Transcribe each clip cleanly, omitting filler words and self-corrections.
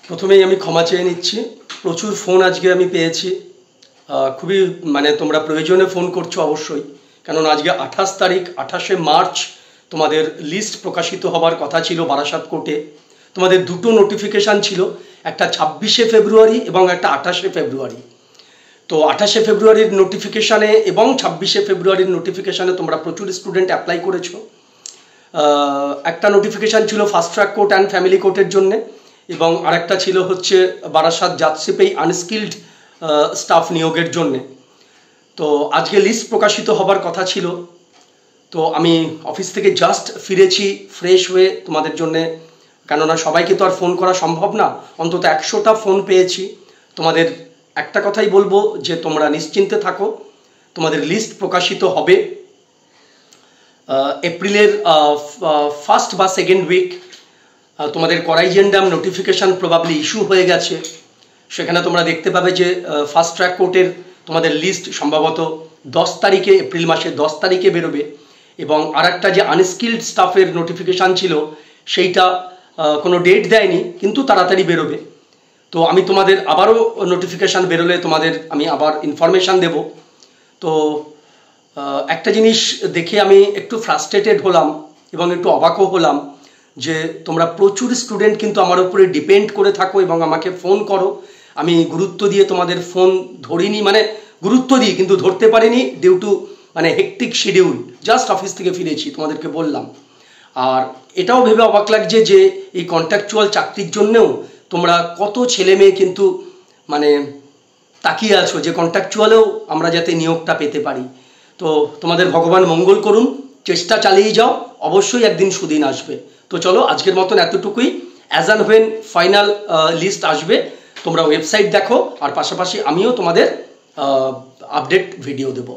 প্রথমেই আমি ক্ষমা চেয়ে নিচ্ছি। প্রচুর ফোন আজকে আমি পেয়েছি। খুবই তোমরা প্রয়োজনে ফোন করছো অবশ্যই, কারণ আজকে 28 তারিখ, 28শে মার্চ তোমাদের লিস্ট প্রকাশিত হবার কথা ছিল বারাসাত কোর্টে। তোমাদের দুটো নোটিফিকেশান ছিল, একটা 26শে ফেব্রুয়ারি এবং একটা 28শে ফেব্রুয়ারি। তো 28শে ফেব্রুয়ারির নোটিফিকেশানে এবং 26শে ফেব্রুয়ারির নোটিফিকেশানে তোমরা প্রচুর স্টুডেন্ট অ্যাপ্লাই করেছো। একটা নোটিফিকেশান ছিল fast track court and family কোর্টের জন্যে, এবং আরেকটা ছিল হচ্ছে বারাসাত জাজশিপেই আনস্কিল্ড স্টাফ নিয়োগের জন্যে। তো আজকে লিস্ট প্রকাশিত হবার কথা ছিল। তো আমি অফিস থেকে জাস্ট ফিরেছি ফ্রেশ হয়ে তোমাদের জন্যে, কেননা সবাইকে তো আর ফোন করা সম্ভব না। অন্তত 100টা ফোন পেয়েছি। তোমাদের একটা কথাই বলবো যে তোমরা নিশ্চিন্তে থাকো, তোমাদের লিস্ট প্রকাশিত হবে এপ্রিলের ফার্স্ট বা সেকেন্ড উইক। তোমাদের করাইজেন্ডাম নোটিফিকেশান প্রবাবলি ইস্যু হয়ে গেছে। সেখানে তোমরা দেখতে পাবে যে ফাস্ট ট্র্যাক কোর্টের তোমাদের লিস্ট সম্ভবত 10 তারিখে, এপ্রিল মাসের 10 তারিখে বেরোবে। এবং আরেকটা যে আনস্কিল্ড স্টাফের নোটিফিকেশান ছিল সেইটা কোনো ডেট দেয়নি, কিন্তু তাড়াতাড়ি বেরোবে। তো আমি তোমাদের আবারও নোটিফিকেশান বেরোলে তোমাদের আমি আবার ইনফরমেশান দেব। তো একটা জিনিস দেখে আমি একটু ফ্রাস্ট্রেটেড হলাম এবং একটু অবাকও হলাম যে তোমরা প্রচুর স্টুডেন্ট কিন্তু আমার উপরে ডিপেন্ড করে থাকো এবং আমাকে ফোন করো। আমি গুরুত্ব দিয়ে তোমাদের ফোন ধরিনি, গুরুত্ব দিই কিন্তু ধরতে পারিনি due to hectic schedule. Just office থেকে ফিরেছি, তোমাদেরকে বললাম। আর এটাও ভেবে অবাক লাগছে যে এই কন্ট্রাকচুয়াল চাকরির জন্যেও তোমরা কত ছেলে মেয়ে কিন্তু তাকিয়ে আছো যে কন্ট্রাকচুয়ালেও আমরা যাতে নিয়োগটা পেতে পারি। তো তোমাদের ভগবান মঙ্গল করুন, চেষ্টা চালিয়ে যাও, অবশ্যই একদিন সুদিন আসবে। তো চলো আজকের মতন এতটুকুই। As and when final list আসবে তোমরা ওয়েবসাইট দেখো, আর পাশাপাশি আমিও তোমাদের আপডেট ভিডিও দেব।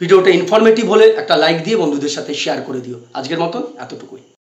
ভিডিওটা ইনফরমেটিভ হলে একটা লাইক দিয়ে বন্ধুদের সাথে শেয়ার করে দিও। আজকের মতন এতটুকুই।